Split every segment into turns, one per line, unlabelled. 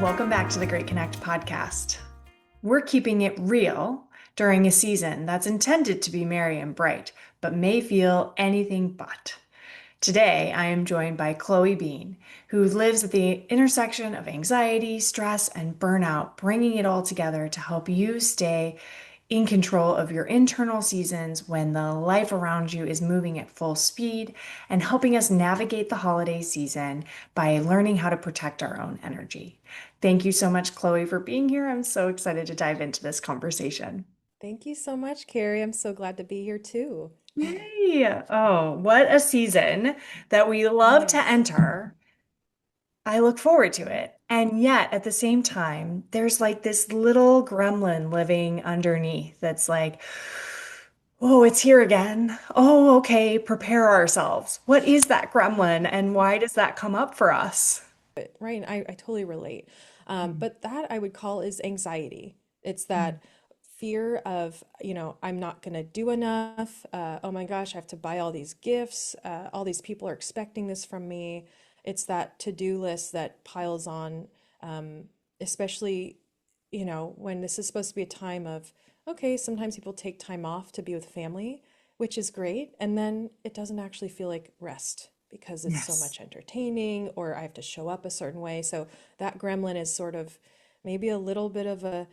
Welcome back to the Great Connect podcast. We're keeping it real during a season that's intended to be merry and bright, but may feel anything but. Today, I am joined by Chloë Bean, who lives at the intersection of anxiety, stress, and burnout, bringing it all together to help you stay in control of your internal seasons when the life around you is moving at full speed and helping us navigate the holiday season by learning how to protect our own energy. Thank you so much, Chloë, for being here. I'm so excited to dive into this conversation.
Thank you so much, Carrie. I'm so glad to be here too.
Yay! Oh, what a season that we love to
Yes.
enter. I look forward to it. And yet, at the same time, there's like this little gremlin living underneath that's like, oh, it's here again. Oh, okay, prepare ourselves. What is that gremlin and why does that come up for us?
Right. I totally relate. But that I would call is anxiety. It's
Mm.
that fear of, I'm not going to do enough. Oh my gosh, I have to buy all these gifts. All these people are expecting this from me. It's that to-do list that piles on, um, especially, when this is supposed to be a time of, okay, sometimes people take time off to be with family, which is great. And then it doesn't actually feel like rest because it's so
Yes.
much entertaining or I have to show up a certain way. So that gremlin is sort of maybe a little bit of a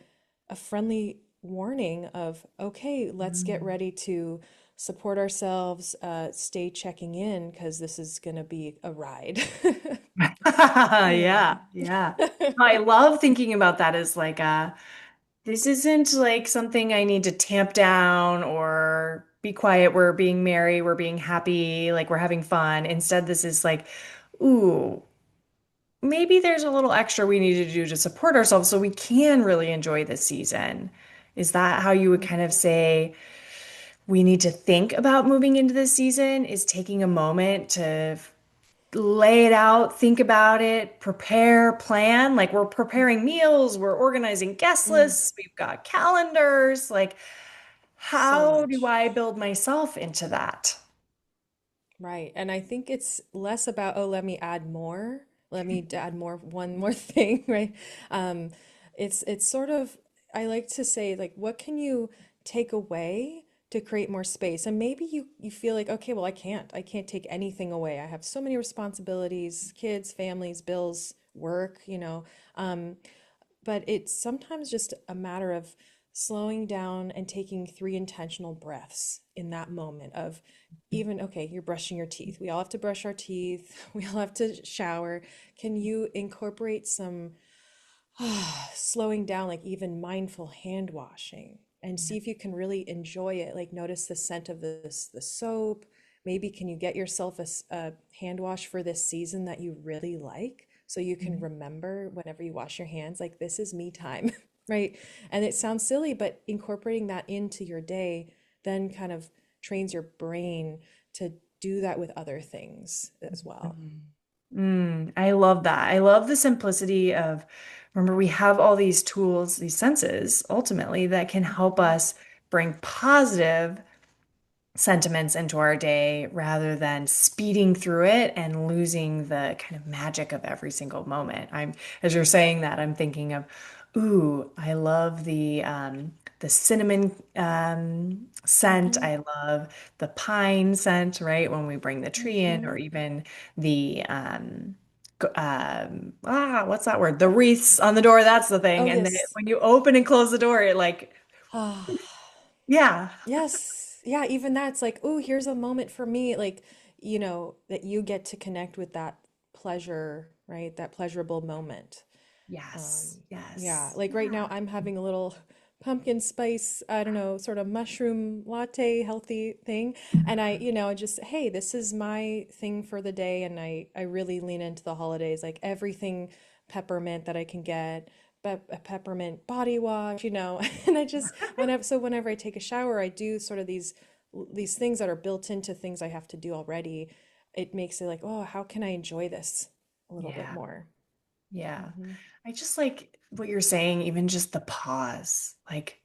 friendly warning of, okay, let's get
Mm.
ready to support ourselves, stay checking in because this is going to be a ride. Yeah.
Yeah, yeah. I love thinking about that as like this isn't like something I need to tamp down or be quiet. We're being merry, we're being happy, like we're having fun. Instead, this is like, ooh, maybe there's a little extra we need to do to support ourselves so we can really enjoy this season. Is that how you would kind of say we need to think about moving into this season? Is taking a moment to lay it out, think about it, prepare, plan. Like we're preparing meals, we're organizing guest
Mm,
lists, we've got calendars. Like,
so
how do
much.
I build myself into that?
Right. And I think it's less about, oh, let me add more. Let me add more, one more thing, right? Um, it's sort of, I like to say, like, what can you take away to create more space? And maybe you feel like, okay, well, I can't take anything away. I have so many responsibilities, kids, families, bills, work, but it's sometimes just a matter of slowing down and taking three intentional breaths in that moment of even, okay, you're brushing your teeth. We all have to brush our teeth. We all have to shower. Can you incorporate some slowing down, like even mindful hand washing, and see if you can really enjoy it? Like notice the scent of the soap. Maybe can you get yourself a hand wash for this season that you really like? So you can
Mhm.
remember whenever you wash your hands, like this is me time, right? And it sounds silly, but incorporating that into your day then kind of trains your brain to do that with other things as well.
Mhm. I love that. I love the simplicity of, remember, we have all these tools, these senses, ultimately, that can help us bring positive sentiments into our day rather than speeding through it and losing the kind of magic of every single moment. As you're saying that, I'm thinking of, ooh, I love the cinnamon scent.
Hmm.
I love the pine scent, right? When we bring the tree in, or
Hmm.
even the what's that word? The wreaths on the door. That's the
Oh,
thing. And then
yes.
when you open and close the door, it like, yeah.
Yes. Yeah, even that, it's like, oh, here's a moment for me, like, that you get to connect with that pleasure, right? That pleasurable moment.
Yes.
Yeah,
Yes.
like right now
Yeah.
I'm having a little pumpkin spice, I don't know, sort of mushroom latte healthy thing. And just, hey, this is my thing for the day. And I really lean into the holidays, like everything peppermint that I can get, but a peppermint body wash, and I just whenever I take a shower, I do sort of these things that are built into things I have to do already. It makes it like, oh, how can I enjoy this a little bit
Yeah.
more?
Yeah.
Hmm.
I just like what you're saying, even just the pause. Like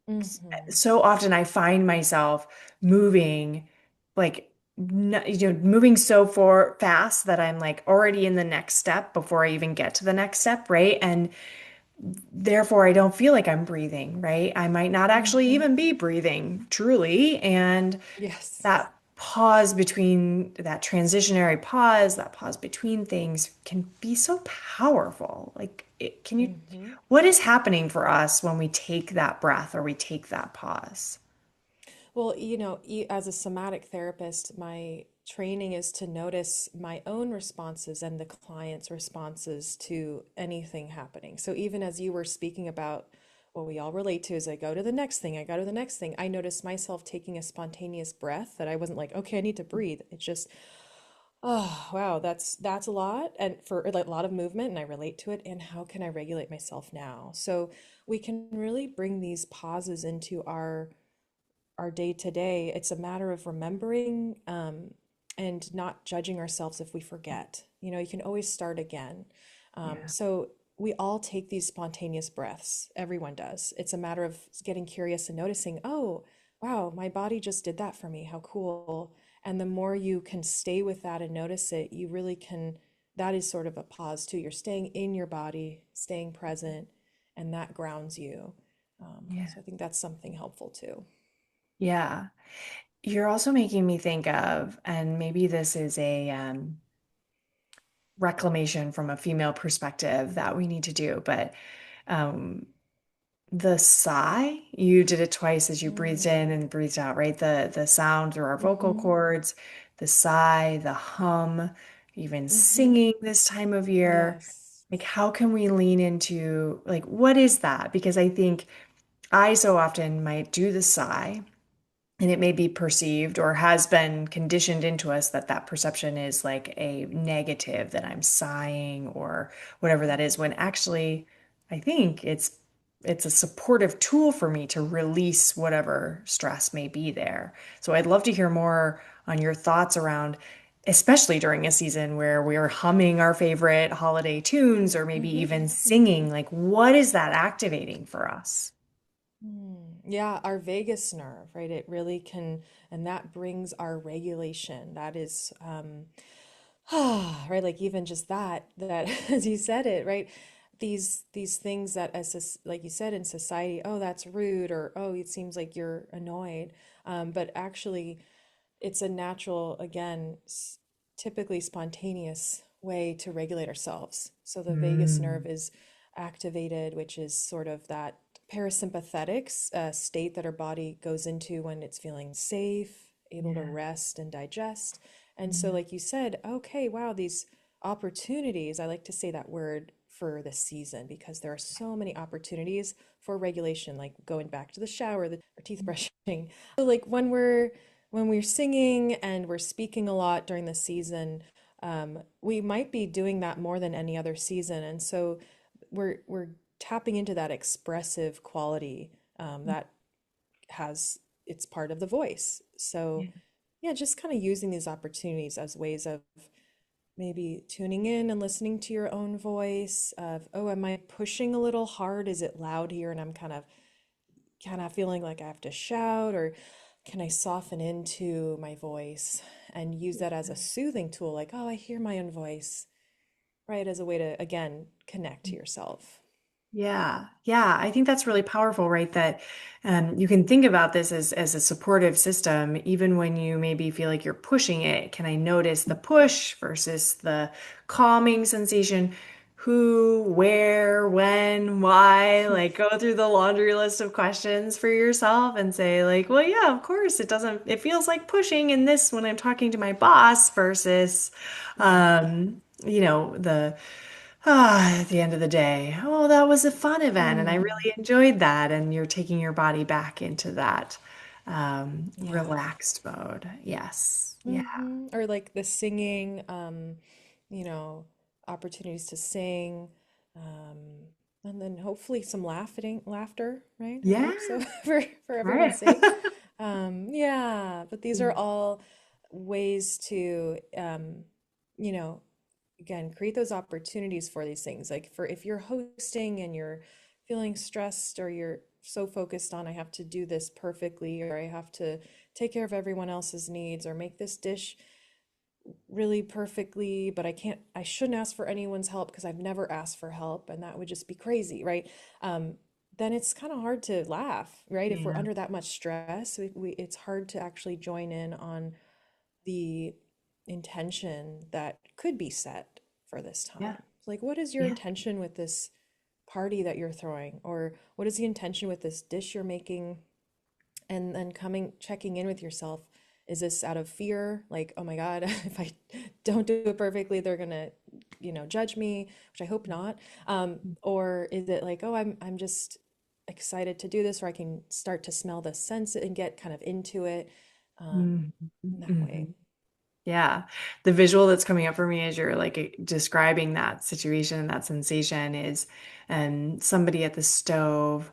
Hmm.
so often I find myself moving like moving so far fast that I'm like already in the next step before I even get to the next step, right? And therefore, I don't feel like I'm breathing, right? I might not actually
Hmm.
even be breathing truly. And
Yes.
that pause between that transitionary pause, that pause between things can be so powerful.
Hmm.
What is happening for us when we take that breath or we take that pause?
Well, as a somatic therapist, my training is to notice my own responses and the client's responses to anything happening. So even as you were speaking about what we all relate to is I go to the next thing, I go to the next thing. I noticed myself taking a spontaneous breath that I wasn't like, okay, I need to breathe. It's just, oh, wow, that's a lot and for like a lot of movement and I relate to it. And how can I regulate myself now? So we can really bring these pauses into our day to day. It's a matter of remembering and not judging ourselves if we forget. You can always start again.
Yeah.
So we all take these spontaneous breaths. Everyone does. It's a matter of getting curious and noticing, oh, wow, my body just did that for me. How cool. And the more you can stay with that and notice it, you really can. That is sort of a pause too. You're staying in your body, staying present, and that grounds you.
Yeah.
So I think that's something helpful too.
Yeah. You're also making me think of, and maybe this is a reclamation from a female perspective that we need to do, but um, the sigh, you did it twice as you breathed
Mm.
in and breathed out, right? The sound through our vocal
Mm-hmm.
cords, the sigh, the hum, even
Mm-hmm.
singing this time of year.
Yes.
Like, how can we lean into, like, what is that? Because I think I so often might do the sigh and it may be perceived or has been conditioned into us that that perception is like a negative, that I'm sighing or whatever that is, when actually I think it's a supportive tool for me to release whatever stress may be there. So I'd love to hear more on your thoughts around, especially during a season where we're humming our favorite holiday tunes or maybe
Mm-hmm.
even singing, like what is that activating for us?
Yeah, our vagus nerve, right? It really can, and that brings our regulation. That is, right? Like even just that as you said it, right? These things that like you said in society, oh, that's rude, or oh, it seems like you're annoyed. But actually, it's a natural, again, typically spontaneous way to regulate ourselves. So the vagus nerve
Mm,
is activated, which is sort of that parasympathetic state that our body goes into when it's feeling safe, able to
yeah.
rest and digest. And so,
Yeah.
like you said, okay, wow, these opportunities, I like to say that word for the season because there are so many opportunities for regulation, like going back to the shower, the or teeth brushing. So like when we're singing and we're speaking a lot during the season, we might be doing that more than any other season, and so we're tapping into that expressive quality that has it's part of the voice. So
Yeah.
yeah, just kind of using these opportunities as ways of maybe tuning in and listening to your own voice of, oh, am I pushing a little hard? Is it loud here? And I'm kind of feeling like I have to shout, or can I soften into my voice and use that as a soothing tool? Like, oh, I hear my own voice, right? As a way to, again, connect to yourself.
Yeah, yeah, I think that's really powerful, right? That you can think about this as a supportive system, even when you maybe feel like you're pushing it. Can I notice the push versus the calming sensation? Who, where, when, why? Like go through the laundry list of questions for yourself and say, like, well, yeah, of course, it feels like pushing in this when I'm talking to my boss versus,
Right.
the at the end of the day, oh, that was a fun event and I
Mm,
really enjoyed that. And you're taking your body back into that
yeah.
relaxed mode. Yes. Yeah.
Or like the singing, you know, opportunities to sing, um, and then hopefully some laughter, right? I
Yeah.
hope so for everyone's
Right.
sake. Yeah, but these are all ways to, you know, again, create those opportunities for these things. Like for if you're hosting and you're feeling stressed or you're so focused on I have to do this perfectly or I have to take care of everyone else's needs or make this dish really perfectly, but I shouldn't ask for anyone's help because I've never asked for help, and that would just be crazy, right? Um, then it's kind of hard to laugh, right? If we're
Yeah.
under that much stress, it's hard to actually join in on the intention that could be set for this
Yeah.
time. Like, what is your
Yeah.
intention with this party that you're throwing? Or what is the intention with this dish you're making? And then checking in with yourself. Is this out of fear? Like, oh my God, if I don't do it perfectly, they're gonna, judge me, which I hope not. Or is it like, oh, I'm just excited to do this, or I can start to smell the scents and get kind of into it,
Mhm.
in that way.
Mhm. Yeah. The visual that's coming up for me as you're like describing that situation, that sensation is somebody at the stove,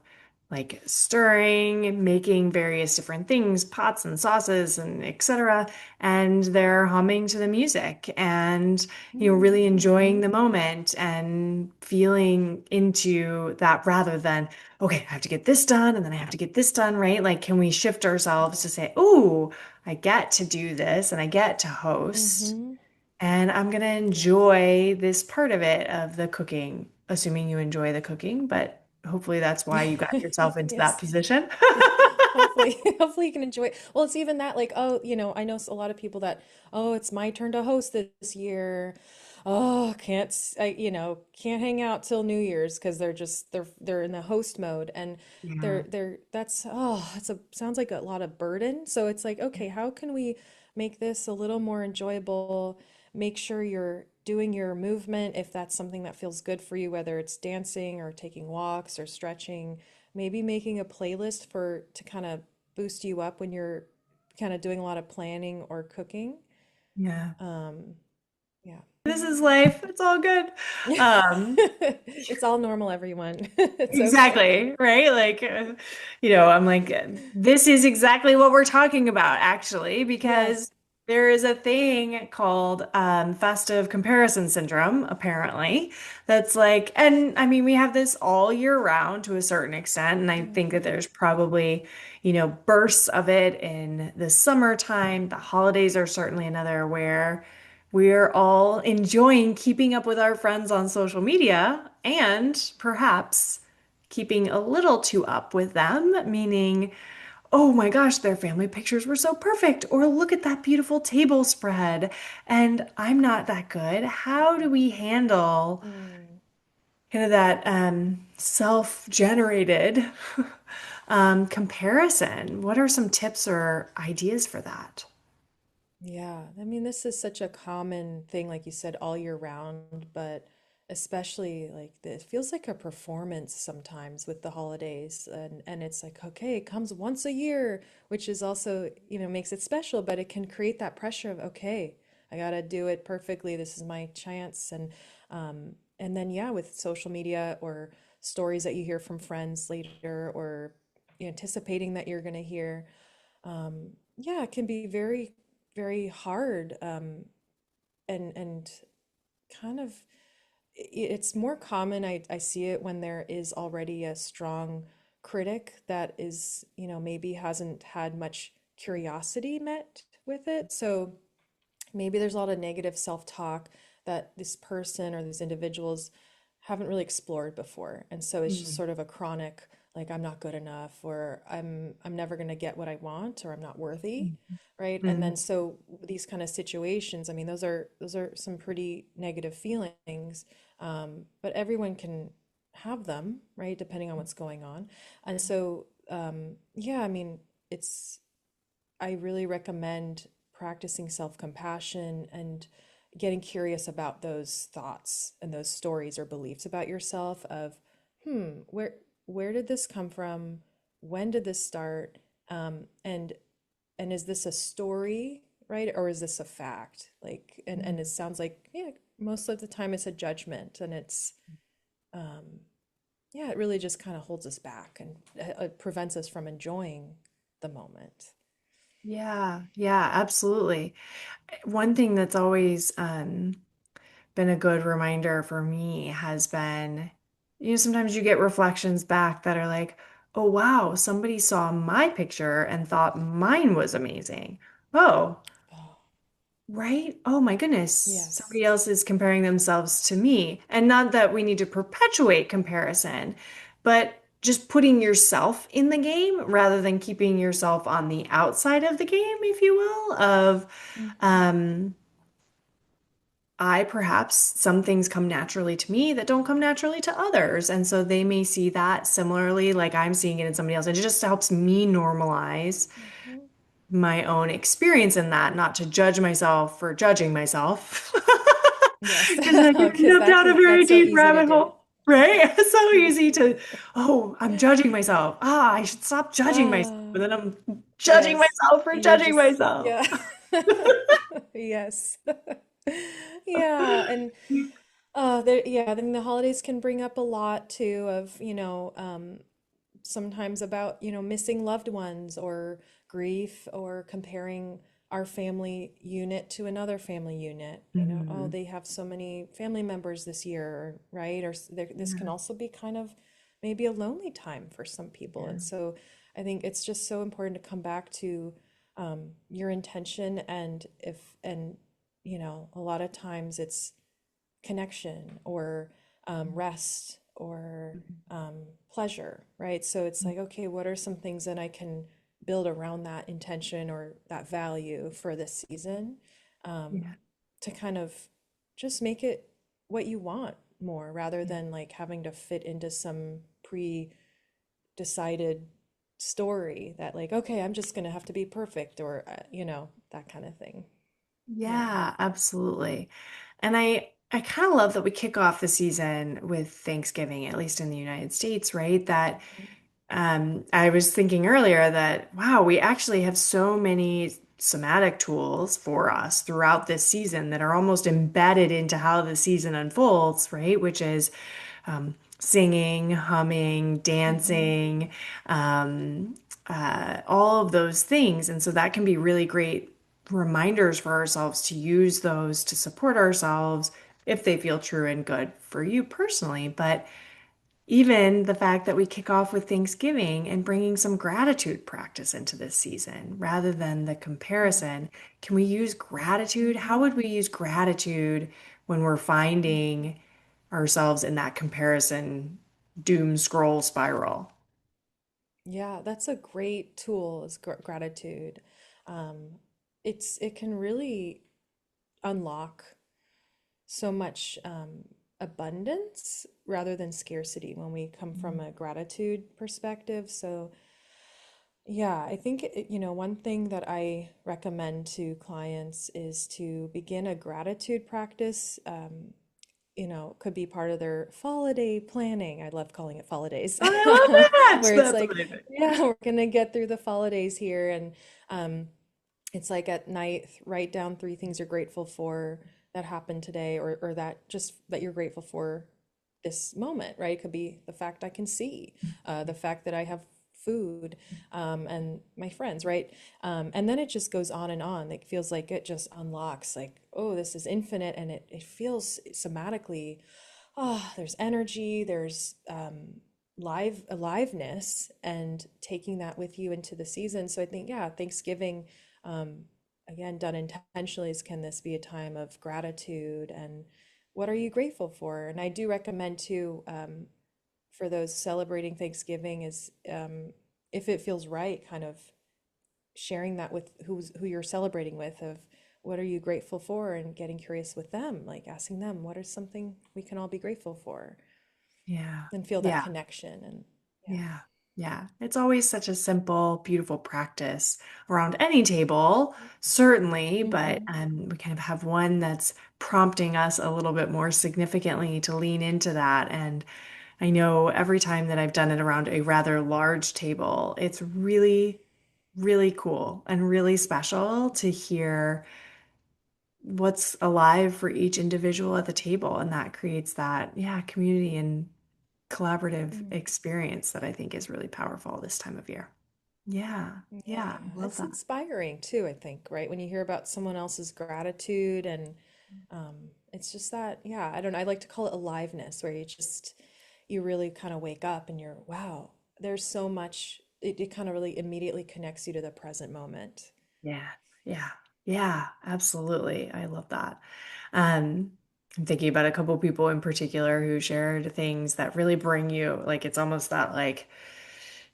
like stirring, making various different things, pots and sauces and etc. And they're humming to the music and, really enjoying the moment and feeling into that rather than, okay, I have to get this done and then I have to get this done, right? Like, can we shift ourselves to say, oh, I get to do this and I get to host,
Mm-hmm.
and I'm gonna
Yeah.
enjoy this part of it of the cooking, assuming you enjoy the cooking, but hopefully that's why you got yourself into that
Yes.
position.
Hopefully, hopefully you can enjoy it. Well, it's even that, like, oh, I know a lot of people that, oh, it's my turn to host this year. Oh, can't hang out till New Year's because they're in the host mode, and
Yeah.
sounds like a lot of burden. So it's like, okay, how can we make this a little more enjoyable? Make sure you're doing your movement if that's something that feels good for you, whether it's dancing or taking walks or stretching, maybe making a playlist to kind of boost you up when you're kind of doing a lot of planning or cooking.
Yeah.
Um, yeah.
This is life. It's all good. Um,
It's all normal, everyone. It's okay.
Exactly, right? Like, I'm like, this is exactly what we're talking about, actually,
Yes.
because there is a thing called festive comparison syndrome, apparently, that's like, and I mean, we have this all year round to a certain extent, and I think that
Mm,
there's probably, bursts of it in the summertime. The holidays are certainly another where we're all enjoying keeping up with our friends on social media and perhaps keeping a little too up with them, meaning, oh my gosh, their family pictures were so perfect, or look at that beautiful table spread, and I'm not that good. How do we handle
mm.
kind of that self-generated comparison? What are some tips or ideas for that?
Yeah, I mean, this is such a common thing, like you said, all year round, but especially it feels like a performance sometimes with the holidays, and it's like, okay, it comes once a year, which is also, makes it special, but it can create that pressure of, okay, I gotta do it perfectly. This is my chance, and then yeah, with social media or stories that you hear from friends later, or anticipating that you're gonna hear. Yeah, it can be very, very hard, and kind of it's more common. I see it when there is already a strong critic that is, maybe hasn't had much curiosity met with it. So maybe there's a lot of negative self-talk that this person or these individuals haven't really explored before. And so it's just
Mm,
sort of a chronic, like, I'm not good enough, or I'm never going to get what I want, or I'm not worthy,
mm,
right? And
mm,
then so these kind of situations, I mean, those are some pretty negative feelings. But everyone can have them, right? Depending on what's going on. And so yeah, I mean, it's I really recommend practicing self-compassion and getting curious about those thoughts and those stories or beliefs about yourself of, where did this come from? When did this start? And is this a story, right? Or is this a fact? Like, and it sounds like, yeah, most of the time it's a judgment, and um, yeah, it really just kind of holds us back and prevents us from enjoying the moment.
yeah, yeah, absolutely. One thing that's always been a good reminder for me has been, sometimes you get reflections back that are like, oh, wow, somebody saw my picture and thought mine was amazing. Oh,
Oh,
right? Oh my goodness.
yes.
Somebody else is comparing themselves to me. And not that we need to perpetuate comparison, but just putting yourself in the game rather than keeping yourself on the outside of the game, if you will, of
Mhm.
um, I perhaps some things come naturally to me that don't come naturally to others. And so they may see that similarly, like I'm seeing it in somebody else. It just helps me normalize
Mhm.
my own experience in that, not to judge myself for judging myself.
Because
Because then you end up
that
down a
can
very
that's so
deep
easy to
rabbit
do.
hole, right? It's so easy to, oh, I'm judging myself. Ah, I should stop judging myself.
Ah,
But then I'm judging
yes.
myself for
And you're
judging
just,
myself.
yeah. Yes. Yeah, and there, yeah, then the holidays can bring up a lot too of, sometimes about, missing loved ones or grief or comparing our family unit to another family unit. Oh,
Mhm.
they have so many family members this year, right? This can
Yeah,
also be kind of maybe a lonely time for some people.
yeah,
And so I think it's just so important to come back to your intention and a lot of times it's connection or rest or pleasure, right? So it's like, okay, what are some things that I can build around that intention or that value for this season um,
yeah,
to kind of just make it what you want more rather
yeah.
than like having to fit into some pre-decided story that like, okay, I'm just gonna have to be perfect or, that kind of thing. Yeah.
Yeah, absolutely. And I kind of love that we kick off the season with Thanksgiving, at least in the United States, right? That I was thinking earlier that wow, we actually have so many somatic tools for us throughout this season that are almost embedded into how the season unfolds, right? Which is singing, humming,
Mhm.
dancing, all of those things. And so that can be really great reminders for ourselves to use those to support ourselves if they feel true and good for you personally. But even the fact that we kick off with Thanksgiving and bringing some gratitude practice into this season rather than the
Mm.
comparison, can we use gratitude? How
Mhm.
would we use gratitude when we're finding ourselves in that comparison doom scroll spiral?
Yeah, that's a great tool is gratitude. Um, it can really unlock so much abundance rather than scarcity when we come from a gratitude perspective. So yeah, I think one thing that I recommend to clients is to begin a gratitude practice. Could be part of their holiday planning. I love calling it holidays,
Oh, I love that.
where it's
That's
like,
amazing.
yeah, we're gonna get through the holidays here, and um, it's like at night, write down three things you're grateful for that happened today, or that just that you're grateful for this moment, right? It could be the fact I can see, the fact that I have food, and my friends, right? And then it just goes on and on. It feels like it just unlocks, like, oh, this is infinite, and it feels somatically, oh, there's energy, there's aliveness, and taking that with you into the season. So I think, yeah, Thanksgiving, um, again, done intentionally, is can this be a time of gratitude and what are you grateful for? And I do recommend too, for those celebrating Thanksgiving is if it feels right, kind of sharing that with who you're celebrating with of what are you grateful for and getting curious with them, like asking them what is something we can all be grateful for
Yeah.
and feel that
Yeah.
connection and yeah.
Yeah. Yeah. It's always such a simple, beautiful practice around any table, certainly, but
Hmm.
we kind of have one that's prompting us a little bit more significantly to lean into that. And I know every time that I've done it around a rather large table, it's really, really cool and really special to hear what's alive for each individual at the table. And that creates that, yeah, community and collaborative
Mm.
experience that I think is really powerful this time of year. Yeah,
Yeah,
yeah, love
it's
that.
inspiring too, I think, right? When you hear about someone else's gratitude and it's just that, yeah, I don't know, I like to call it aliveness, where you really kind of wake up and you're, wow. there's so much, it kind of really immediately connects you to the present moment.
Yeah, yeah, yeah, absolutely. I love that. Um, I'm thinking about a couple people in particular who shared things that really bring you, like it's almost that like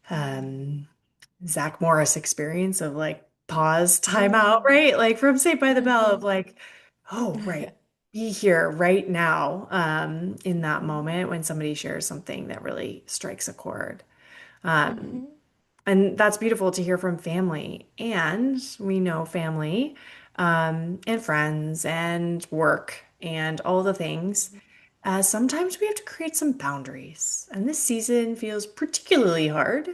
um Zach Morris experience of like pause, time out,
Mm.
right? Like from Saved by the Bell
Mm-hmm.
of like, oh, right,
Yeah.
be here right now, in that
Mm-hmm.
moment when somebody shares something that really strikes a chord. Um,
Mm-hmm.
and that's beautiful to hear from family. And we know family, and friends and work and all the things. Sometimes we have to create some boundaries. And this season feels particularly hard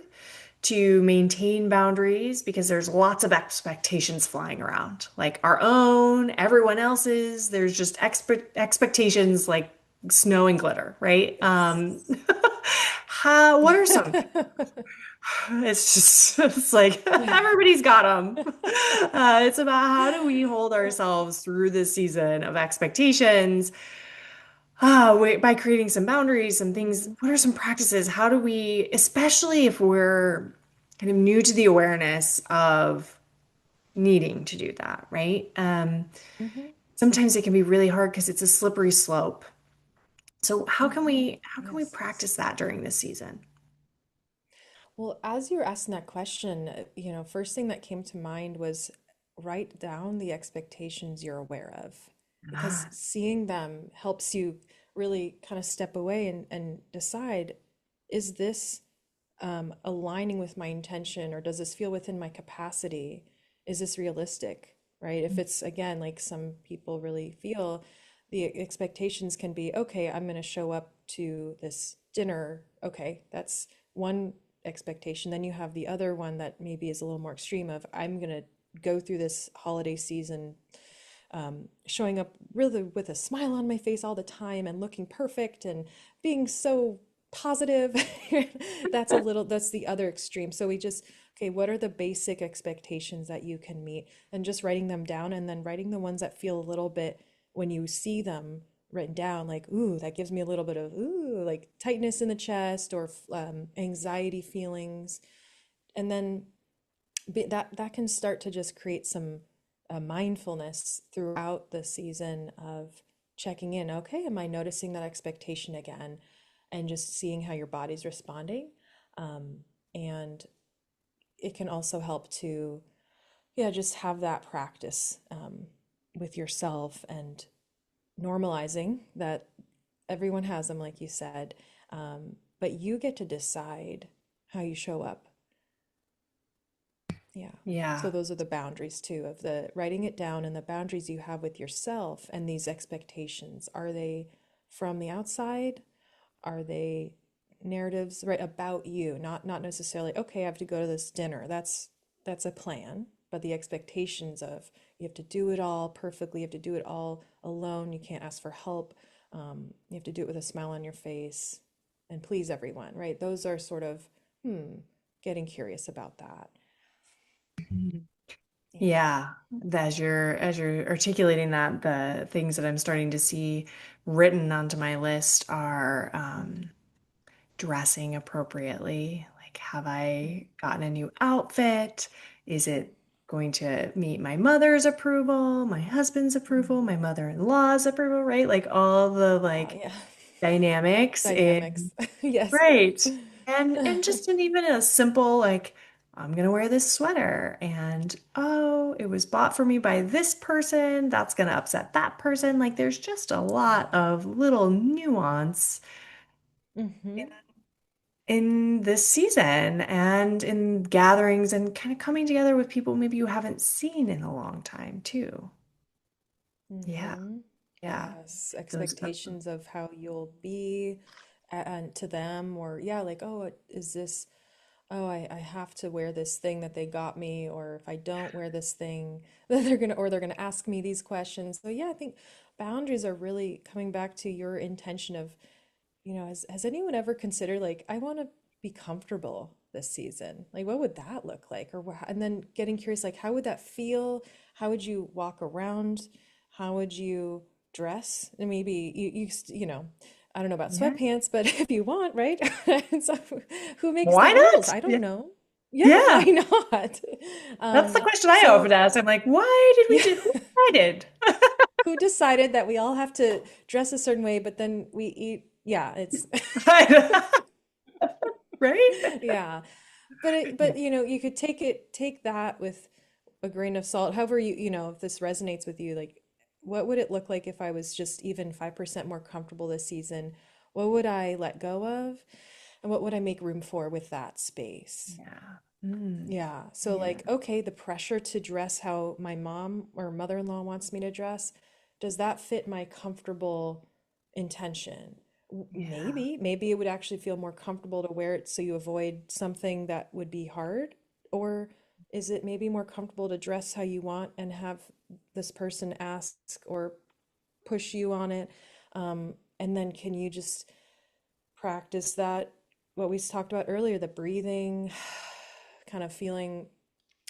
to maintain boundaries because there's lots of expectations flying around, like our own, everyone else's. There's just expectations like snow and glitter, right? What are some? It's just, it's like everybody's got them. It's about how do we hold ourselves through this season of expectations, wait, by creating some boundaries, some things. What are some practices? How do we, especially if we're kind of new to the awareness of needing to do that, right?
Mm-hmm.
Sometimes it can be really hard because it's a slippery slope. So
Mm-hmm.
how can we
Yes.
practice that during this season?
Well, as you were asking that question, first thing that came to mind was write down the expectations you're aware of, because
Ah,
seeing them helps you really kind of step away and decide, is this aligning with my intention, or does this feel within my capacity? Is this realistic? Right? If it's, again, like some people really feel the expectations can be, okay, I'm going to show up to this dinner. Okay, that's one expectation. Then you have the other one that maybe is a little more extreme of, I'm going to go through this holiday season showing up really with a smile on my face all the time and looking perfect and being so positive. That's the other extreme. So we just, okay, what are the basic expectations that you can meet? And just writing them down, and then writing the ones that feel a little bit, when you see them written down, like, ooh, that gives me a little bit of, ooh, like tightness in the chest, or anxiety feelings. And then that can start to just create some mindfulness throughout the season of checking in. Okay, am I noticing that expectation again? And just seeing how your body's responding. And it can also help to, yeah, just have that practice with yourself, and normalizing that everyone has them, like you said. But you get to decide how you show up. Yeah. So
yeah.
those are the boundaries too, of the writing it down, and the boundaries you have with yourself and these expectations. Are they from the outside? Are they narratives, right, about you? Not necessarily, okay, I have to go to this dinner. That's a plan, but the expectations of, you have to do it all perfectly, you have to do it all alone, you can't ask for help, you have to do it with a smile on your face and please everyone, right? Those are sort of, getting curious about that. Yeah.
Yeah, as you're articulating that, the things that I'm starting to see written onto my list are dressing appropriately. Like, have I gotten a new outfit? Is it going to meet my mother's approval, my husband's approval, my mother-in-law's approval, right? Like all the
Wow,
like
yeah.
dynamics
Dynamics.
in
Yes.
right. And just in even a simple like I'm gonna wear this sweater and oh, it was bought for me by this person. That's gonna upset that person. Like there's just a lot
Yeah.
of little nuance
Mm-hmm.
in this season and in gatherings and kind of coming together with people maybe you haven't seen in a long time too. Yeah,
Mm-hmm.
yeah.
Yes.
Those
Expectations of how you'll be and to them, or yeah, like, oh, is this, oh, I have to wear this thing that they got me, or if I don't wear this thing, then they're gonna ask me these questions. So yeah, I think boundaries are really coming back to your intention of, has anyone ever considered, like, I want to be comfortable this season? Like, what would that look like? And then getting curious, like, how would that feel? How would you walk around? How would you dress? And maybe I don't know about
Yeah.
sweatpants, but if you want, right? So who makes the
Why
rules?
not?
I
Yeah.
don't know. Yeah, why
Yeah.
not?
That's the question I often
So
ask. I'm like, why did we
yeah,
do, who decided?
who decided that we all have to dress a certain way, but then we eat? Yeah, it's
Right?
yeah.
Yeah.
But you could take that with a grain of salt. However if this resonates with you, like what would it look like if I was just even 5% more comfortable this season? What would I let go of? And what would I make room for with that space?
Yeah. Mm,
Yeah. So
yeah.
like, okay, the pressure to dress how my mom or mother-in-law wants me to dress, does that fit my comfortable intention?
Yeah.
Maybe it would actually feel more comfortable to wear it so you avoid something that would be hard. Or is it maybe more comfortable to dress how you want and have this person ask or push you on it? And then can you just practice that, what we talked about earlier, the breathing, kind of feeling,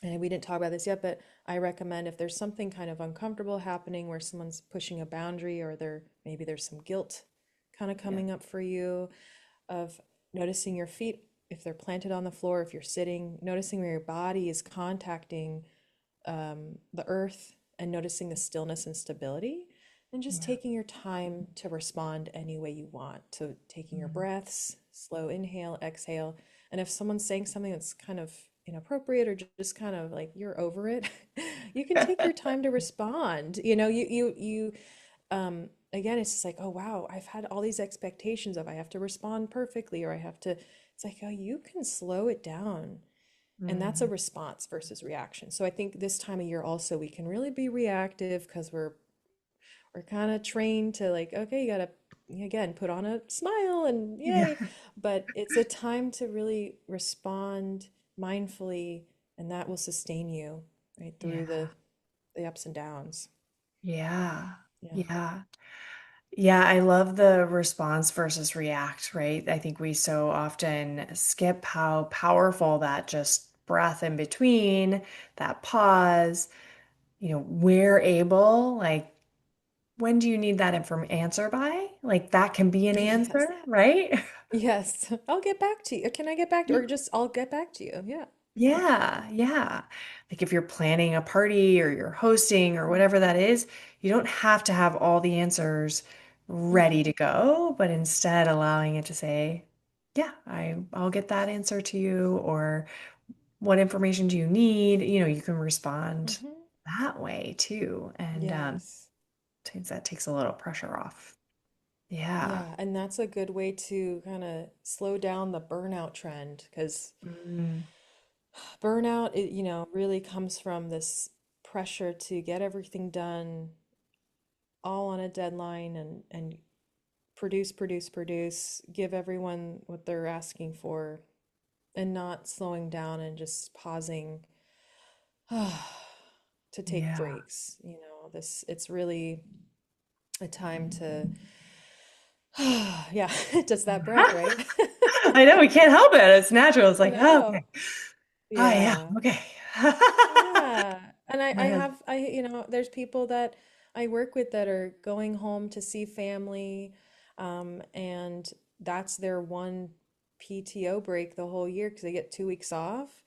and we didn't talk about this yet, but I recommend if there's something kind of uncomfortable happening where someone's pushing a boundary or maybe there's some guilt kind of
Yeah.
coming up for you, of noticing your feet if they're planted on the floor, if you're sitting, noticing where your body is contacting the earth and noticing the stillness and stability, and just
Yeah.
taking your time to respond any way you want. So, taking your
Mm.
breaths, slow inhale, exhale. And if someone's saying something that's kind of inappropriate or just kind of like you're over it, you can take your time to respond. Again, it's just like, oh, wow, I've had all these expectations of I have to respond perfectly or I have to, it's like, oh, you can slow it down, and that's a
Mm.
response versus reaction. So I think this time of year also we can really be reactive because we're kind of trained to like, okay, you gotta again put on a smile and
Yeah.
yay. But it's a time to really respond mindfully, and that will sustain you right through
Yeah.
the ups and downs.
Yeah.
Yeah.
Yeah. Yeah, I love the response versus react, right? I think we so often skip how powerful that just breath in between, that pause, we're able, like, when do you need that inform answer by? Like, that can be an
Yes.
answer, right?
Yes. I'll get back to you. Can I get back to, or just I'll get back to you. Yeah.
Yeah, yeah. Like if you're planning a party or you're hosting or whatever that is, you don't have to have all the answers ready
Hmm.
to go, but instead allowing it to say, yeah, I'll get that answer to you, or what information do you need? You can respond
Hmm.
that way too. And
Yes.
that takes a little pressure off. Yeah.
Yeah, and that's a good way to kind of slow down the burnout trend because
Mm,
burnout, really comes from this pressure to get everything done all on a deadline and produce, produce, produce, give everyone what they're asking for, and not slowing down and just pausing to take
yeah.
breaks. It's really a time to, yeah, just that breath, right?
I know we can't help it. It's natural. It's
I
like, oh,
know.
okay. Oh yeah,
Yeah.
okay.
Yeah. And I
My husband.
have, there's people that I work with that are going home to see family, and that's their one PTO break the whole year because they get 2 weeks off.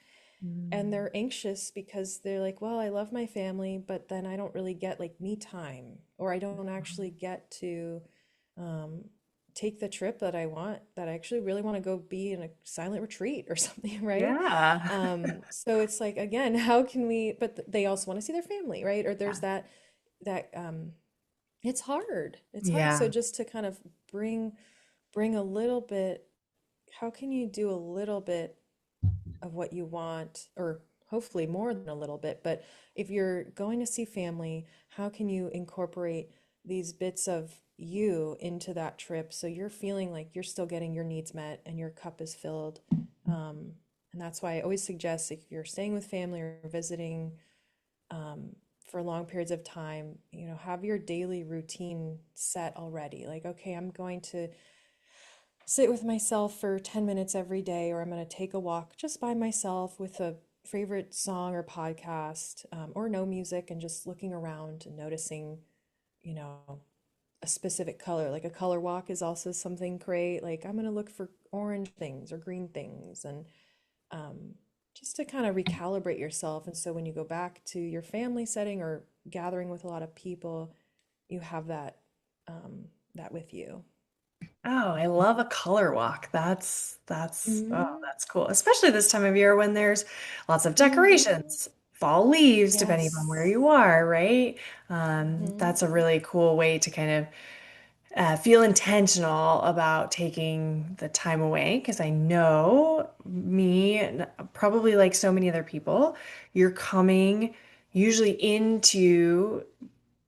And
Mm,
they're anxious because they're like, well, I love my family, but then I don't really get like me time, or I don't actually get to um, take the trip that I want, that I actually really want to go be in a silent retreat or something, right?
yeah.
So it's like, again, how can we, but they also want to see their family, right? Or there's
Yeah.
that it's hard. It's hard. So
Yeah.
just to kind of bring a little bit, how can you do a little bit of what you want, or hopefully more than a little bit, but if you're going to see family, how can you incorporate these bits of you into that trip so you're feeling like you're still getting your needs met and your cup is filled? Um, and that's why I always suggest if you're staying with family or visiting for long periods of time, have your daily routine set already. Like, okay, I'm going to sit with myself for 10 minutes every day, or I'm going to take a walk just by myself with a favorite song or podcast, or no music, and just looking around and noticing, you know, a specific color. Like a color walk is also something great. Like I'm gonna look for orange things or green things, and um, just to kind of recalibrate yourself. And so when you go back to your family setting or gathering with a lot of people, you have that with you.
Oh, I love a color walk.
Hmm.
That's cool. Especially this time of year when there's lots of
Hmm.
decorations, fall leaves, depending upon where
Yes.
you are, right?
Hmm.
That's a really cool way to kind of feel intentional about taking the time away because I know me, and probably like so many other people, you're coming usually into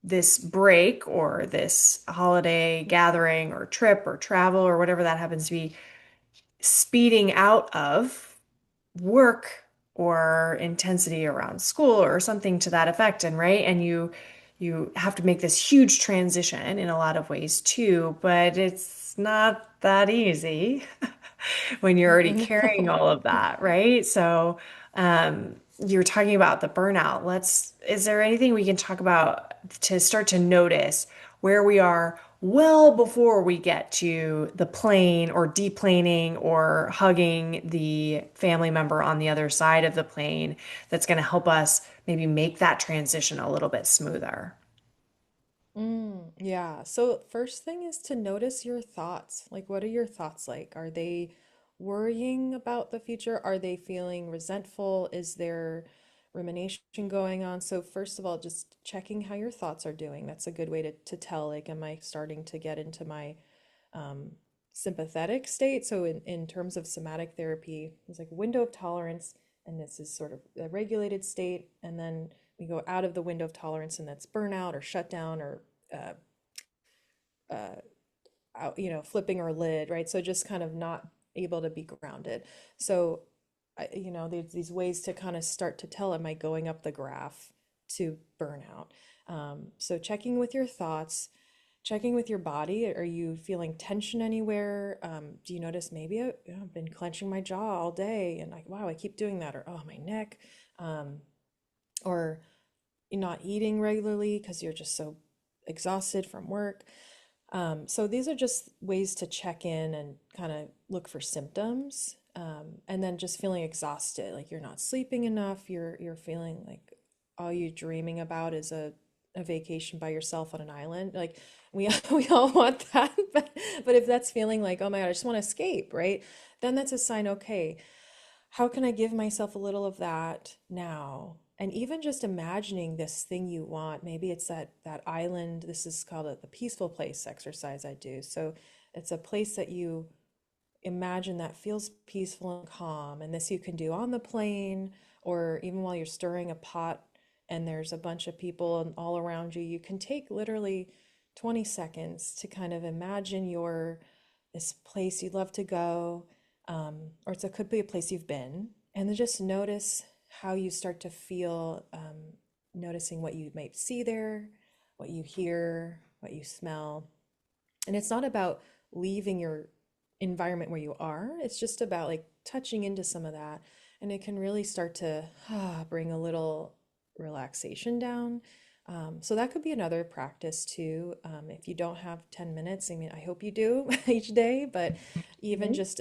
this break or this holiday gathering or trip or travel or whatever that happens to be, speeding out of work or intensity around school or something to that effect. And right, and you have to make this huge transition in a lot of ways too, but it's not that easy when you're already carrying
No.
all of that, right? So, you're talking about the burnout. Is there anything we can talk about to start to notice where we are well before we get to the plane or deplaning or hugging the family member on the other side of the plane that's going to help us maybe make that transition a little bit smoother?
Yeah. So first thing is to notice your thoughts. Like, what are your thoughts like? Are they worrying about the future? Are they feeling resentful? Is there rumination going on? So first of all, just checking how your thoughts are doing. That's a good way to tell, like, am I starting to get into my um, sympathetic state? So in terms of somatic therapy, there's like window of tolerance, and this is sort of a regulated state, and then we go out of the window of tolerance, and that's burnout or shutdown or uh, uh, out, flipping our lid, right? So just kind of not able to be grounded. So, there's these ways to kind of start to tell, am I going up the graph to burnout? So checking with your thoughts, checking with your body. Are you feeling tension anywhere? Do you notice maybe I've been clenching my jaw all day and like, wow, I keep doing that, or oh, my neck, um, or you're not eating regularly because you're just so exhausted from work. So these are just ways to check in and kind of look for symptoms. And then just feeling exhausted, like you're not sleeping enough, you're feeling like all you're dreaming about is a vacation by yourself on an island. Like we all want that, but if that's feeling like, oh my God, I just want to escape, right? Then that's a sign, okay, how can I give myself a little of that now? And even just imagining this thing you want, maybe it's that island. This is called the peaceful place exercise I do. So it's a place that you imagine that feels peaceful and calm. And this you can do on the plane or even while you're stirring a pot and there's a bunch of people all around you. You can take literally 20 seconds to kind of imagine your this place you'd love to go, or it could be a place you've been, and then just notice how you start to feel, noticing what you might see there, what you hear, what you smell. And it's not about leaving your environment where you are, it's just about like touching into some of that. And it can really start to bring a little relaxation down. So that could be another practice too. If you don't have 10 minutes, I mean, I hope you do each day, but even
Mhm.
just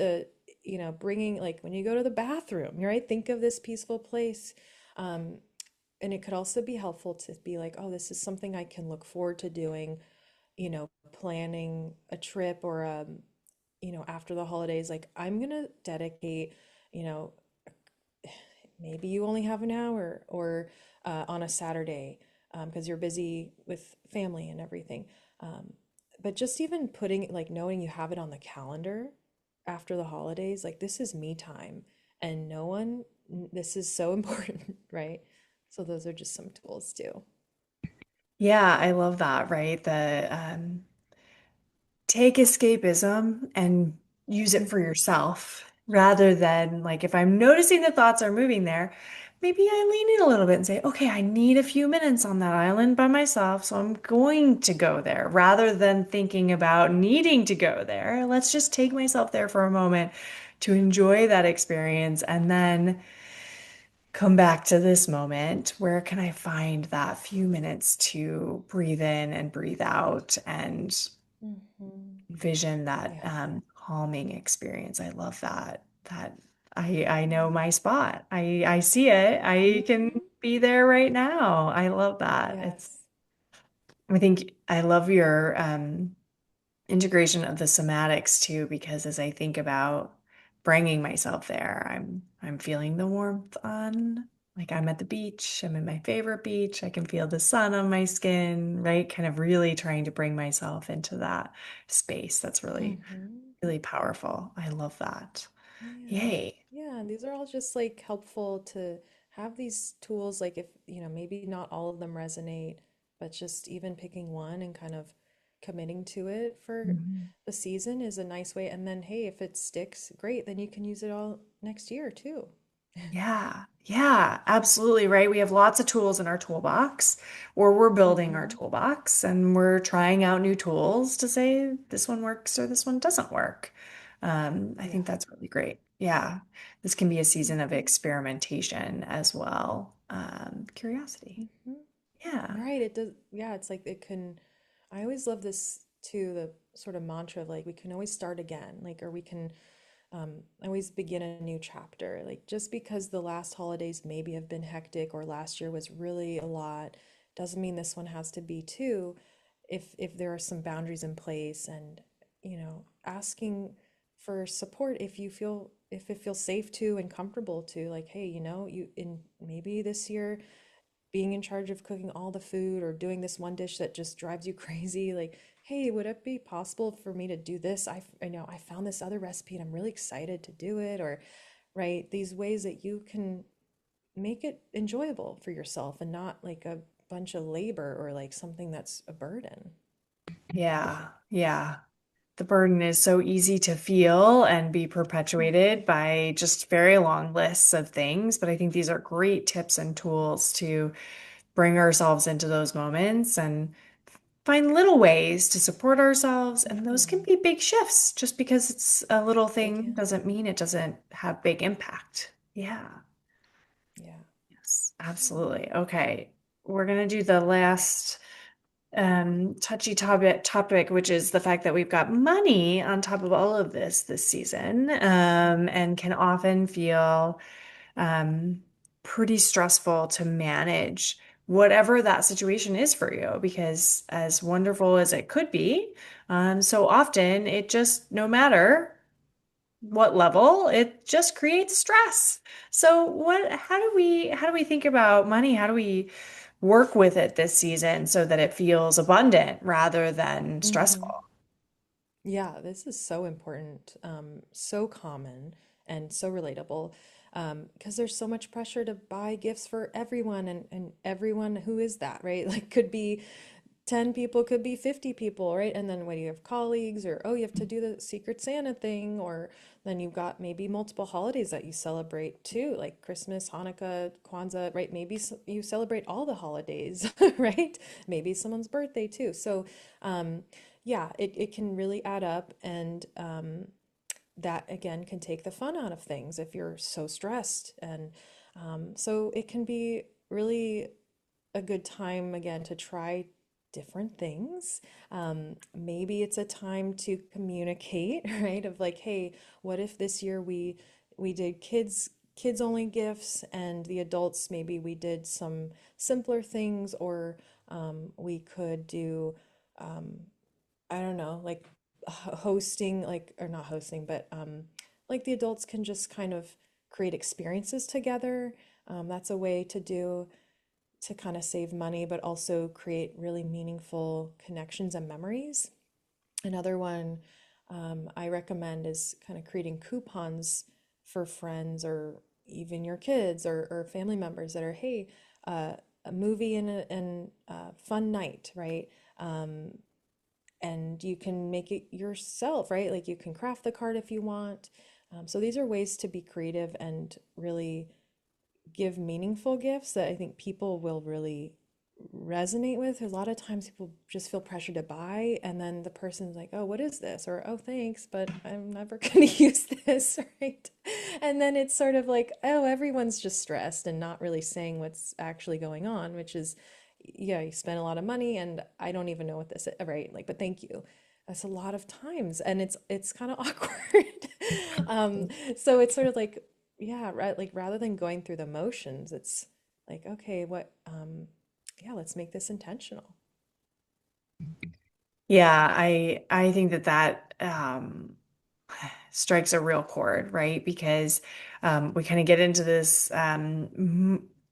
bringing like when you go to the bathroom, right? Think of this peaceful place. Um, and it could also be helpful to be like, oh, this is something I can look forward to doing, planning a trip or after the holidays, like I'm gonna dedicate, you know, maybe you only have an hour or on a Saturday because you're busy with family and everything. Um, but just even putting like knowing you have it on the calendar after the holidays, like this is me time and no one, this is so important, right? So those are just some tools too.
Yeah, I love that, right? Take escapism and use it for
Mhm.
yourself rather than like if I'm noticing the thoughts are moving there, maybe I lean in a little bit and say, okay, I need a few minutes on that island by myself, so I'm going to go there rather than thinking about needing to go there. Let's just take myself there for a moment to enjoy that experience and then come back to this moment. Where can I find that few minutes to breathe in and breathe out and
Hmm.
vision that
Yeah.
calming experience? I love that. I know
Yeah.
my spot. I see it. I can
Hmm.
be there right now. I love that.
Yes.
I think I love your integration of the somatics too, because as I think about bringing myself there, I'm feeling the warmth on, like I'm at the beach, I'm in my favorite beach, I can feel the sun on my skin, right? Kind of really trying to bring myself into that space. That's really,
Hmm.
really powerful. I love that.
Yeah.
Yay.
Yeah. And these are all just like helpful to have these tools. Like, if, maybe not all of them resonate, but just even picking one and kind of committing to it for
Mhm.
the season is a nice way. And then, hey, if it sticks, great, then you can use it all next year too.
Yeah, yeah, absolutely right. We have lots of tools in our toolbox, or we're building our
Hmm.
toolbox and we're trying out new tools to say this one works or this one doesn't work. I
Yeah.
think that's really great. Yeah, this can be a season of
Hmm.
experimentation as well. Curiosity.
Hmm.
Yeah.
Right. It does. Yeah. It's like it can. I always love this too, the sort of mantra of like we can always start again, like, or we can always begin a new chapter. Like, just because the last holidays maybe have been hectic or last year was really a lot, doesn't mean this one has to be too. If there are some boundaries in place, and asking for support if it feels safe to and comfortable to, like, hey, you in maybe this year being in charge of cooking all the food or doing this one dish that just drives you crazy, like, hey, would it be possible for me to do this? I know I found this other recipe and I'm really excited to do it. Or, right, these ways that you can make it enjoyable for yourself and not like a bunch of labor or like something that's a burden.
Yeah. Yeah. The burden is so easy to feel and be
Mhm.
perpetuated by just very long lists of things. But I think these are great tips and tools to bring ourselves into those moments and find little ways to support ourselves. And those can
Mhm.
be big shifts. Just because it's a little
They
thing
can.
doesn't mean it doesn't have big impact. Yeah.
Yeah.
Yes, absolutely. Okay. We're going to do the last touchy topic, which is the fact that we've got money on top of all of this season, and can often feel um, pretty stressful to manage whatever that situation is for you, because as wonderful as it could be, so often it just, no matter what level, it just creates stress. So how do we think about money? How do we work with it this season so that it feels abundant rather than stressful?
Mhm. Yeah, this is so important, so common and so relatable, because there's so much pressure to buy gifts for everyone, and everyone who is that, right? Like, could be 10 people, could be 50 people, right? And then when you have colleagues, or, oh, you have to do the Secret Santa thing, or then you've got maybe multiple holidays that you celebrate too, like Christmas, Hanukkah, Kwanzaa, right? Maybe you celebrate all the holidays, right? Maybe someone's birthday too. So, yeah, it can really add up. And that again can take the fun out of things if you're so stressed. And so it can be really a good time again to try different things. Maybe it's a time to communicate, right? Of like, hey, what if this year we did kids only gifts, and the adults maybe we did some simpler things, or we could do I don't know, like hosting, like, or not hosting, but like the adults can just kind of create experiences together. That's a way to do to kind of save money, but also create really meaningful connections and memories. Another one I recommend is kind of creating coupons for friends or even your kids or family members that are, hey, a movie and a fun night, right? Um, and you can make it yourself, right? Like, you can craft the card if you want. So these are ways to be creative and really give meaningful gifts that I think people will really resonate with. A lot of times people just feel pressure to buy, and then the person's like, "Oh, what is this?" Or, "Oh, thanks, but I'm never going to use this," right? And then it's sort of like, "Oh, everyone's just stressed and not really saying what's actually going on," which is, yeah, you spent a lot of money and I don't even know what this is, right? Like, but thank you. That's a lot of times, and it's kind of awkward. Um, so it's sort of like, yeah, right, like rather than going through the motions, it's like, okay, yeah, let's make this intentional.
Yeah, I think that strikes a real chord, right? Because we kind of get into this.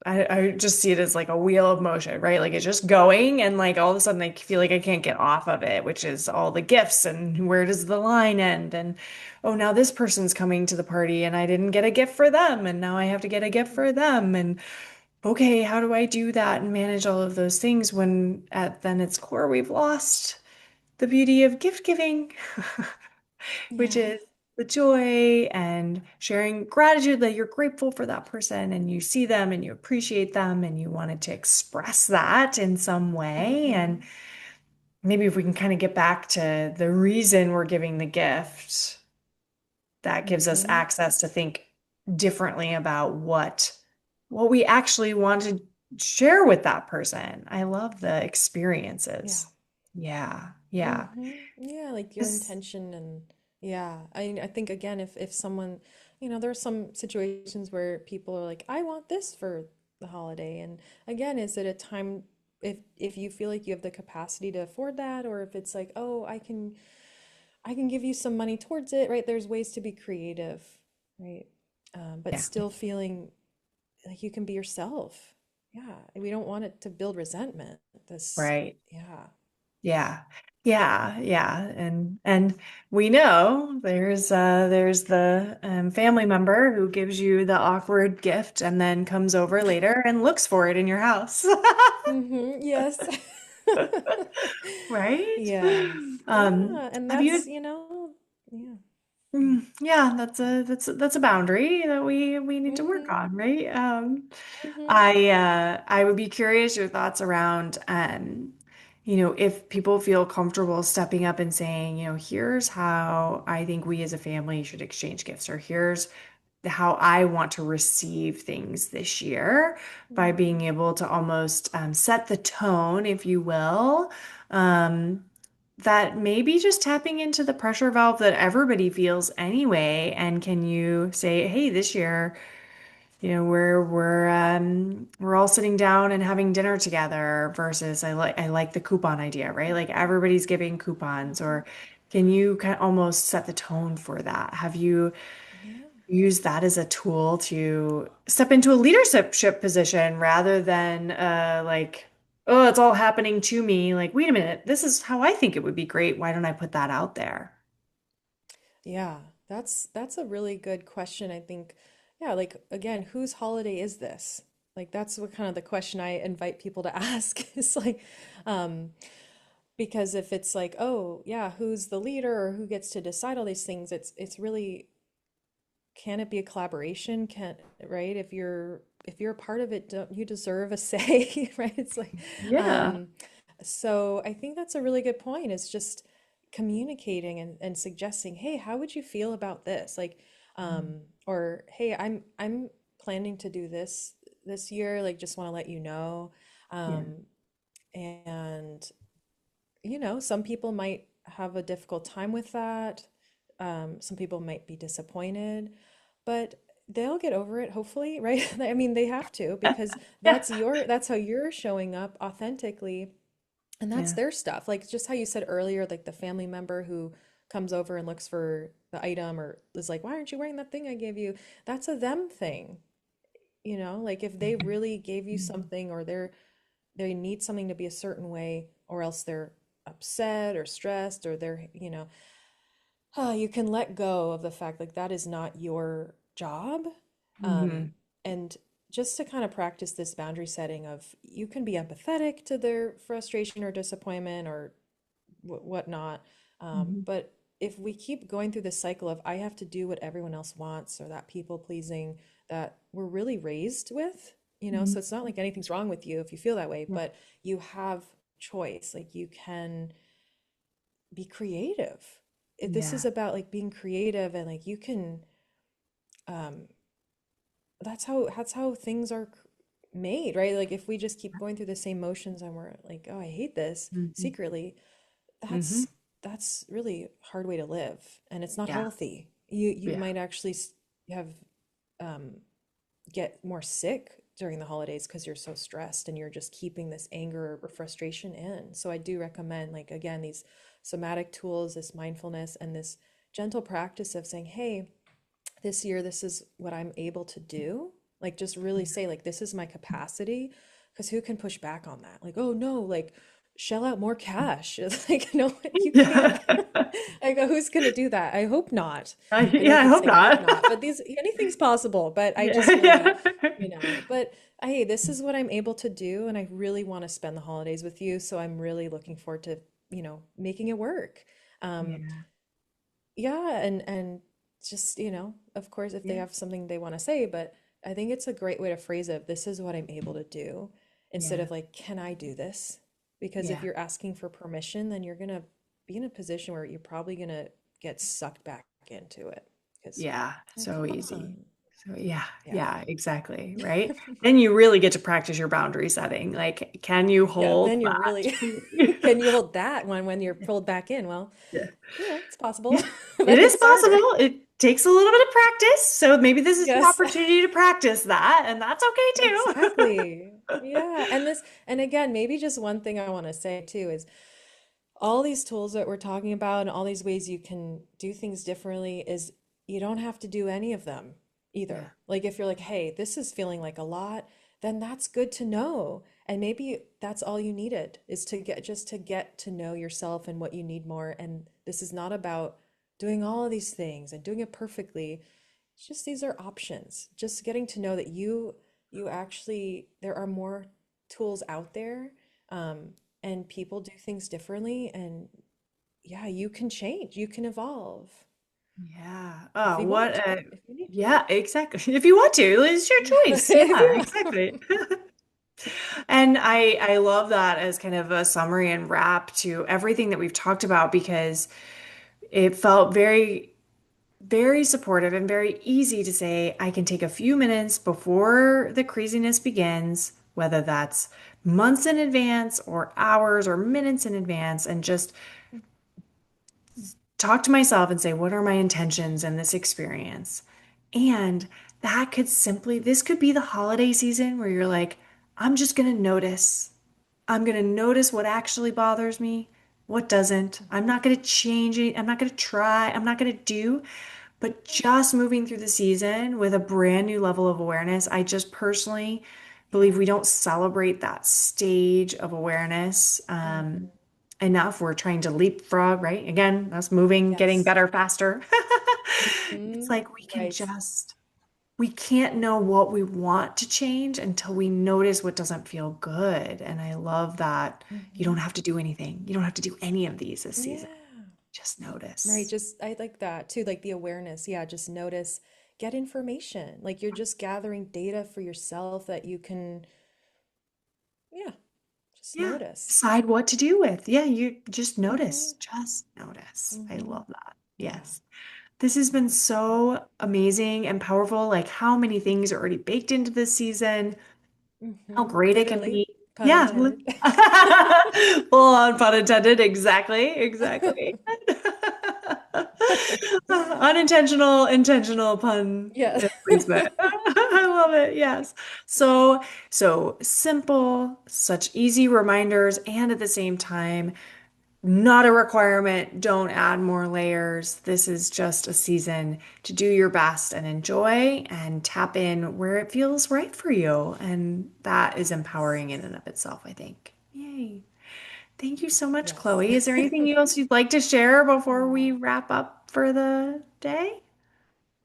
I just see it as like a wheel of motion, right? Like it's just going, and like all of a sudden I feel like I can't get off of it, which is all the gifts and where does the line end? And oh, now this person's coming to the party, and I didn't get a gift for them, and now I have to get a gift for them, and okay, how do I do that and manage all of those things when at then its core we've lost the beauty of gift giving, which
Yeah,
is the joy and sharing gratitude that you're grateful for that person and you see them and you appreciate them and you wanted to express that in some way. And
hmm,
maybe if we can kind of get back to the reason we're giving the gift, that gives us
hmm,
access to think differently about what we actually want to share with that person. I love the
yeah.
experiences. Yeah, yeah.
Yeah, like your
'Cause-
intention. And yeah, I think again, if someone, there's some situations where people are like, I want this for the holiday. And again, is it a time, if you feel like you have the capacity to afford that, or if it's like, oh, I can give you some money towards it, right? There's ways to be creative, right? But
yeah,
still feeling like you can be yourself. Yeah, and we don't want it to build resentment. This,
right.
yeah.
Yeah. Yeah, yeah. And we know there's the family member who gives you the awkward gift and then comes over later and looks for it in your house.
Yes.
Right?
Yes. Yeah, and
Have
that's,
you
yeah.
yeah, that's a boundary that we need to work
Mm-hmm.
on, right?
Mm-hmm.
I would be curious your thoughts around if people feel comfortable stepping up and saying, here's how I think we as a family should exchange gifts, or here's how I want to receive things this year by being able to almost set the tone, if you will. Um, that maybe just tapping into the pressure valve that everybody feels anyway. And can you say, hey, this year, we're all sitting down and having dinner together versus I like the coupon idea, right? Like everybody's giving coupons,
Mm-hmm.
or can you kind of almost set the tone for that? Have you
Yeah.
used that as a tool to step into a leadership position rather than like, oh, it's all happening to me. Like, wait a minute, this is how I think it would be great. Why don't I put that out there?
Yeah. That's a really good question. I think, yeah, like again, whose holiday is this? Like that's what kind of the question I invite people to ask is like, um, because if it's like, oh, yeah, who's the leader or who gets to decide all these things, it's really, can it be a collaboration? Can, right? If you're a part of it, don't you deserve a say, right? It's like,
Yeah.
um, so I think that's a really good point. Is just communicating and suggesting, hey, how would you feel about this? Like, or hey, I'm planning to do this year. Like, just want to let you know.
Yeah.
Um, and some people might have a difficult time with that. Some people might be disappointed, but they'll get over it, hopefully, right? I mean, they have to, because
Yeah.
that's how you're showing up authentically, and that's
Yeah.
their stuff. Like just how you said earlier, like the family member who comes over and looks for the item or is like, "Why aren't you wearing that thing I gave you?" That's a them thing. Like if they really gave you something, or they need something to be a certain way, or else they're upset or stressed, or you can let go of the fact like that is not your job.
Hmm.
And just to kind of practice this boundary setting of, you can be empathetic to their frustration or disappointment or whatnot.
Hmm.
But if we keep going through this cycle of, I have to do what everyone else wants, or that people pleasing that we're really raised with, you know,
Mhm.
so it's not like anything's wrong with you if you feel that way, but you have choice. Like you can be creative. This is
Yeah.
about like being creative and like you can um that's how things are made, right? Like if we just keep going through the same motions and we're like, oh, I hate this
Mhm.
secretly,
Mhm.
that's really a hard way to live, and it's not
Yeah.
healthy. You
Yeah.
might actually have um get more sick during the holidays because you're so stressed and you're just keeping this anger or frustration in. So I do recommend, like, again, these somatic tools, this mindfulness, and this gentle practice of saying, hey, this year, this is what I'm able to do. Like, just really say, like, this is my capacity. Because who can push back on that? Like, oh no, like, shell out more cash. It's like, no, you can't.
Yeah.
I go, who's going to do that? I hope not. I know I
Yeah, I
keep
hope
saying I hope
not.
not, but these anything's possible. But I
Yeah,
just really,
yeah.
but hey, this is what I'm able to do, and I really want to spend the holidays with you. So I'm really looking forward to, making it work. Um,
Yeah.
yeah, and just, of course, if they
Yeah.
have something they want to say, but I think it's a great way to phrase it. This is what I'm able to do, instead
Yeah.
of like, can I do this? Because if
Yeah.
you're asking for permission, then you're gonna be in a position where you're probably gonna get sucked back into it. Because,
Yeah.
oh,
So
come
easy.
on.
So yeah,
Yeah.
yeah, exactly. Right. Then you really get to practice your boundary setting. Like, can you
Yeah,
hold
then you're really,
that?
can you hold that one when you're pulled back in? Well,
Yeah.
it's possible,
Yeah. It
but
is
it's harder.
possible. It takes a little bit of practice. So maybe this is your
Yes.
opportunity to practice that, and that's okay too.
Exactly. Yeah. And again, maybe just one thing I want to say too is all these tools that we're talking about and all these ways you can do things differently is you don't have to do any of them
Yeah.
either. Like if you're like, hey, this is feeling like a lot, then that's good to know. And maybe that's all you needed is to get to know yourself and what you need more. And this is not about doing all of these things and doing it perfectly. It's just these are options. Just getting to know that you actually there are more tools out there. And people do things differently, and yeah, you can change, you can evolve
Yeah.
if
Oh,
you
what
want to,
a,
if you need
yeah, exactly. If you want to, it's your
to.
choice.
If
Yeah,
you
exactly. And I love that as kind of a summary and wrap to everything that we've talked about because it felt very, very supportive and very easy to say, I can take a few minutes before the craziness begins, whether that's months in advance or hours or minutes in advance, and just talk to myself and say, what are my intentions in this experience? And that could simply, this could be the holiday season where you're like, I'm just going to notice. I'm going to notice what actually bothers me, what doesn't. I'm not going to change it. I'm not going to try. I'm not going to do. But just moving through the season with a brand new level of awareness, I just personally believe
Yeah.
we don't celebrate that stage of awareness
Mhm.
enough. We're trying to leapfrog, right? Again, us moving, getting
Yes.
better faster. It's
Mhm.
like
Right.
we can't know what we want to change until we notice what doesn't feel good. And I love that you don't
Mhm.
have to do anything. You don't have to do any of these this season.
Yeah.
Just
Right.
notice.
Just I like that too, like the awareness. Yeah, just notice, get information. Like you're just gathering data for yourself that you can, yeah, just
Yeah.
notice.
Decide what to do with. Yeah, you just notice.
Mhm.
Just notice. I
Mhm.
love that.
Yeah.
Yes. This has been
Yeah.
so amazing and powerful. Like how many things are already baked into this season, how great it can
Literally,
be.
pun
Yeah.
intended.
Full on pun intended. Exactly. Exactly. Unintentional, intentional pun
Yeah.
placement. I love it. Yes. So simple, such easy reminders, and at the same time, not a requirement. Don't add more layers. This is just a season to do your best and enjoy and tap in where it feels right for you. And that is empowering in and of itself, I think. Yay. Thank you so much,
Yes.
Chloe. Is there anything else you'd like to share before we
Aw.
wrap up for the day?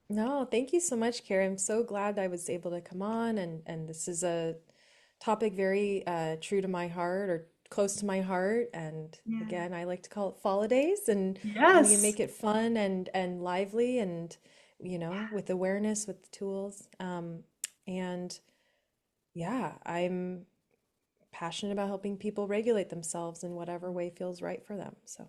No, thank you so much, Carrie. I'm so glad I was able to come on, and this is a topic very true to my heart or close to my heart. And
Yeah.
again, I like to call it Holidays, and we
Yes.
make it fun and lively, and with awareness, with the tools. And yeah, I'm passionate about helping people regulate themselves in whatever way feels right for them. So,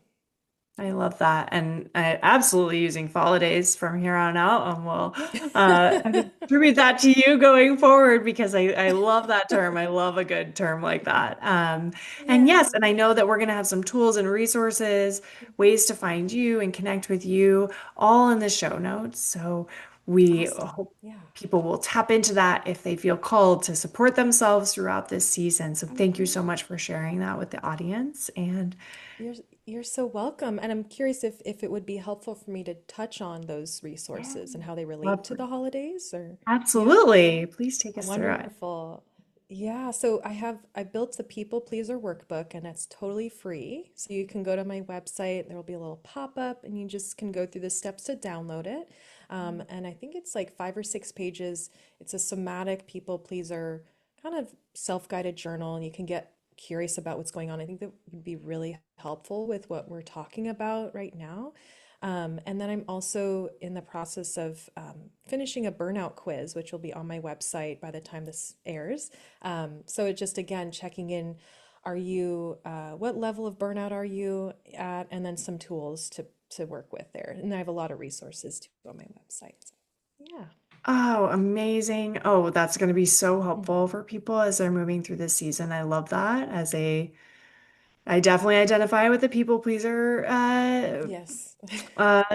I love that. And I absolutely using holidays from here on out. And we'll attribute that to you going forward because I love that term. I love a good term like that. And yes,
yeah.
and I know that we're going to have some tools and resources, ways to find you and connect with you, all in the show notes. So we
Awesome.
hope
Yeah.
people will tap into that if they feel called to support themselves throughout this season. So thank you so
Hmm.
much for sharing that with the audience. And
You're you're so welcome. And I'm curious if it would be helpful for me to touch on those
yeah,
resources and how they relate
love
to the holidays or yeah.
absolutely. Please take us through it.
Wonderful. Yeah, so I built the People Pleaser workbook and it's totally free. So you can go to my website, there will be a little pop-up and you just can go through the steps to download it. And I think it's like 5 or 6 pages. It's a somatic people pleaser kind of self-guided journal and you can get curious about what's going on. I think that would be really helpful with what we're talking about right now. And then I'm also in the process of finishing a burnout quiz, which will be on my website by the time this airs. So it just again checking in, are you what level of burnout are you at, and then some tools to work with there. And I have a lot of resources too on my website. So, yeah.
Oh, amazing. Oh, that's going to be so helpful
Mhm.
for people as they're moving through this season. I love that I definitely identify with the people pleaser
Yes.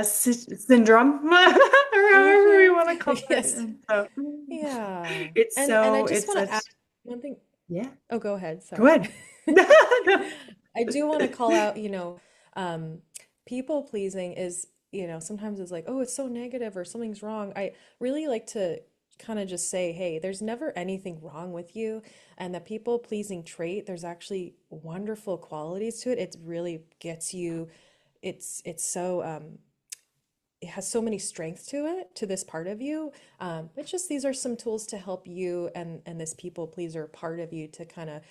syndrome, or however we
Hmm.
want to call it.
Yes.
And so
Yeah.
it's
And I
so,
just
it's
want to
such,
add one thing.
yeah,
Oh, go ahead.
go
Sorry.
ahead. No.
I do want to call out, um, people pleasing is, sometimes it's like, oh, it's so negative or something's wrong. I really like to kind of just say, hey, there's never anything wrong with you. And the people pleasing trait, there's actually wonderful qualities to it. It really gets you, it's so, it has so many strengths to it, to this part of you. It's just these are some tools to help you and this people pleaser part of you to kind of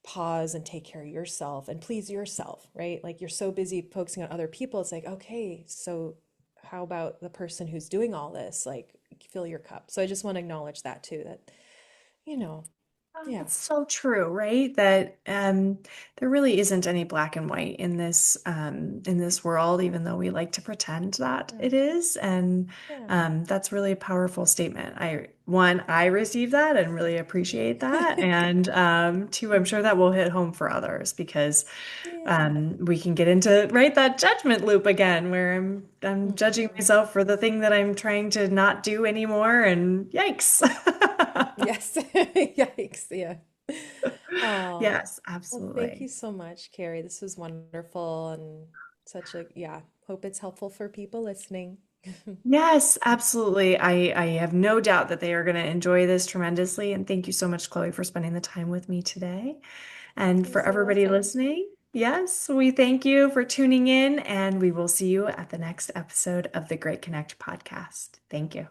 pause and take care of yourself and please yourself, right? Like you're so busy focusing on other people. It's like, okay, so how about the person who's doing all this? Like, fill your cup. So I just want to acknowledge that too, that, you know,
Oh,
yeah.
that's so true, right? That there really isn't any black and white in this world, even though we like to pretend that
Yeah.
it is. And
Yeah.
that's really a powerful statement. I received that and really appreciate that. And two, I'm sure that will hit home for others because
Yeah.
we can get into right that judgment loop again, where I'm judging
Hmm.
myself for the thing that I'm trying to not do anymore, and yikes.
Yes. Yikes. Yeah. Oh,
Yes,
well, thank you
absolutely.
so much, Carrie. This was wonderful and such a, yeah, hope it's helpful for people listening.
Yes, absolutely. I have no doubt that they are going to enjoy this tremendously. And thank you so much, Chloe, for spending the time with me today. And
You're
for
so
everybody
welcome.
listening, yes, we thank you for tuning in, and we will see you at the next episode of the Great Connect podcast. Thank you.